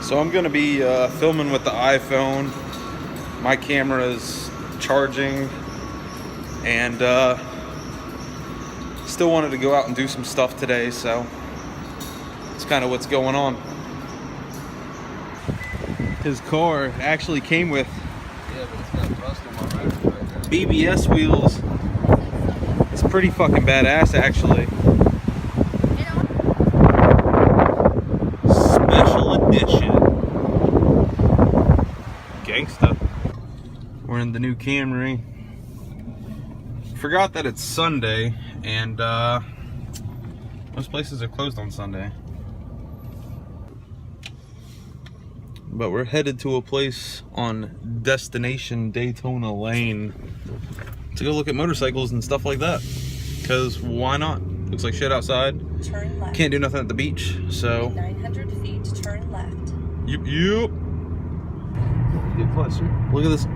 So I'm gonna be filming with the iPhone. My camera is charging, and still wanted to go out and do some stuff today, so it's kind of what's going on. His car actually came with BBS wheels. It's pretty fucking badass, actually. Special edition. Gangsta. We're in the new Camry. Forgot that it's Sunday, and most places are closed on Sunday. But we're headed to a place on Destination Daytona Lane to go look at motorcycles and stuff like that. Because why not? Looks like shit outside. Turn left. Can't do nothing at the beach, so. 900 feet to turn left. Yep. Get closer. Look at this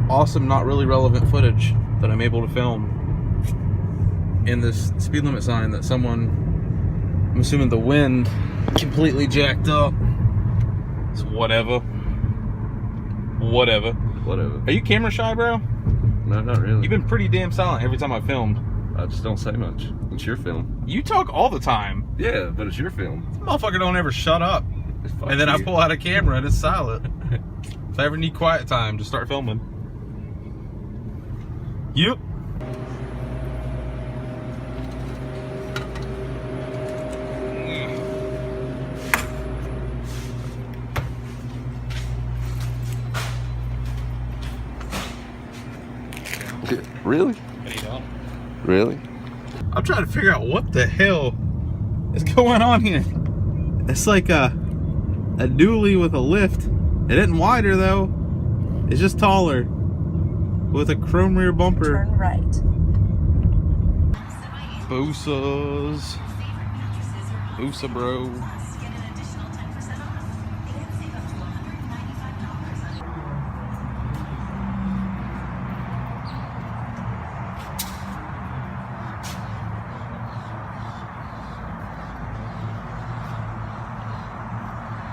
awesome, not really relevant footage that I'm able to film in this speed limit sign that someone, I'm assuming the wind, completely jacked up. It's whatever. Are you camera shy, bro? No, not really. You've been pretty damn silent every time I filmed. I just don't say much. It's your film. You talk all the time. Yeah, but it's your film. This motherfucker don't ever shut up. And then I pull out a camera and it's silent. If I ever need quiet time, just start filming. Yep. Really? Really? I'm trying to figure out what the hell is going on here. It's like a dually with a lift. It isn't wider though. It's just taller with a chrome rear bumper. Turn right. Boosas. Boosa bro.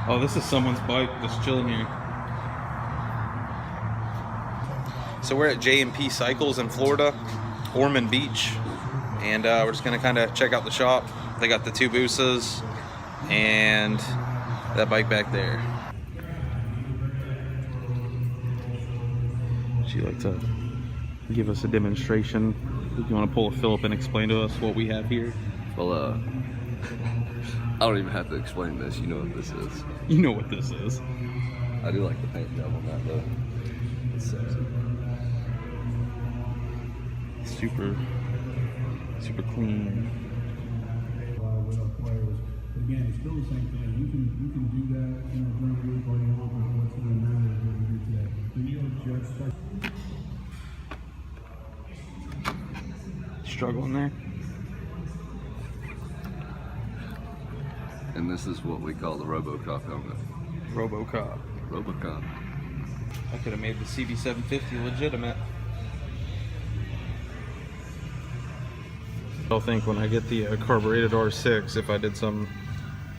Oh, this is someone's bike just chilling here. So we're at J&P Cycles in Florida, Ormond Beach, and we're just gonna kind of check out the shop. They got the two Boosas and that bike back there. She like to give us a demonstration. If you want to pull a Phillip and explain to us what we have here. Well, I don't even have to explain this. You know what this is. You know what this is. I do like the paint job on that though. It's sexy. Super clean. Again, it's still the same thing. You can do that, during the week or what's going to matter is what we do today. When you just start Struggling there. And this is what we call the RoboCop helmet. RoboCop. RoboCop. I could have made the CB750 legitimate. I'll think when I get the carbureted R6 if I did some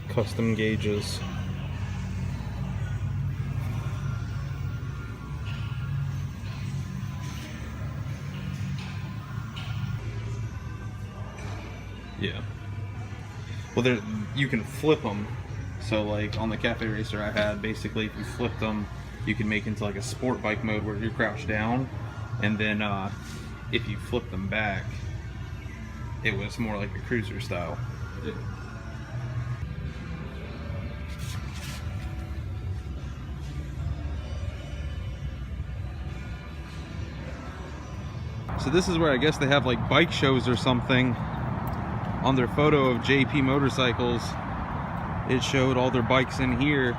custom gauges. Yeah. Well, you can flip them. So like on the Cafe Racer I had, basically if you flipped them, you can make into like a sport bike mode where you're crouched down, and then if you flip them back, it was more like a cruiser style. Yeah. So this is where I guess they have like bike shows or something. On their photo of JP Motorcycles, it showed all their bikes in here.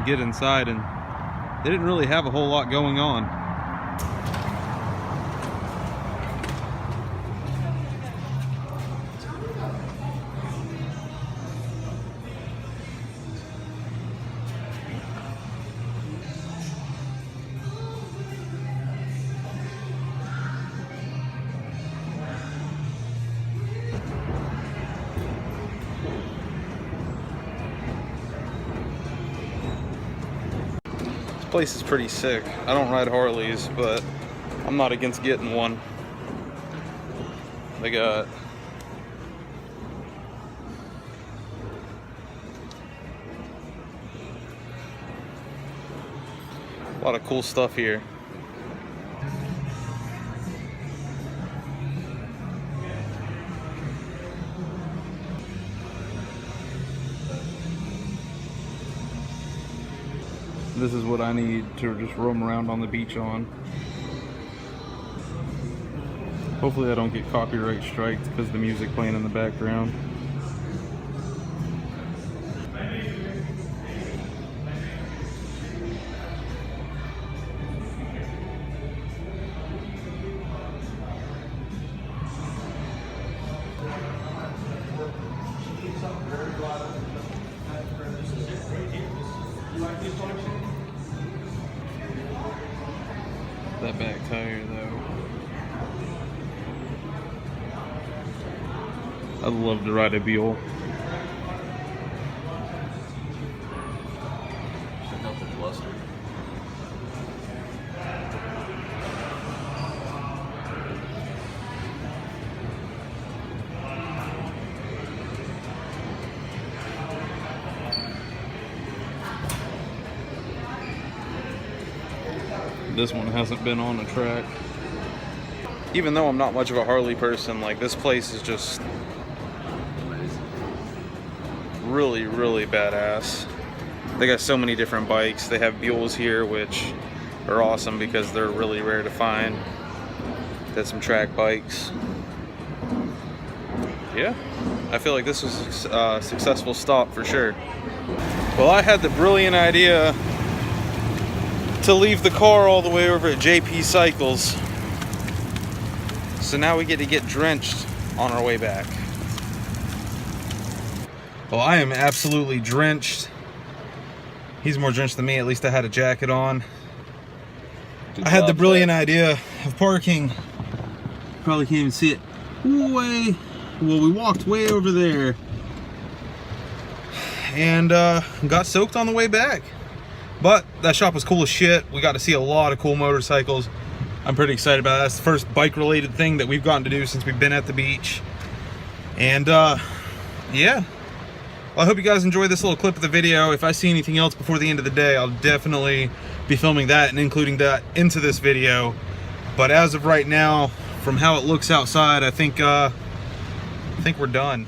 Get inside, and they didn't really have a whole lot going on. place is pretty sick. I don't ride Harleys, but I'm not against getting one. They got a lot of cool stuff here. This is what I need to just roam around on the beach on. Hopefully I don't get copyright striked because of the music playing in the background. That back tire though. I'd love to ride a Buell. Check out the cluster. This one hasn't been on a track. Even though I'm not much of a Harley person, like this place is just really, really badass. They got so many different bikes. They have Buells here, which are awesome because they're really rare to find. They have some track bikes. Yeah, I feel like this was a successful stop for sure. Well, I had the brilliant idea to leave the car all the way over at JP Cycles. So now we get to get drenched on our way back. Well, I am absolutely drenched. He's more drenched than me. At least I had a jacket on. I had the brilliant idea of parking. Probably can't even see it. Way, well, we walked way over there and got soaked on the way back. But that shop was cool as shit. We got to see a lot of cool motorcycles. I'm pretty excited about that. That's the first bike related thing that we've gotten to do since we've been at the beach. And yeah. Well, I hope you guys enjoyed this little clip of the video. If I see anything else before the end of the day, I'll definitely be filming that and including that into this video. But as of right now, from how it looks outside, I think we're done.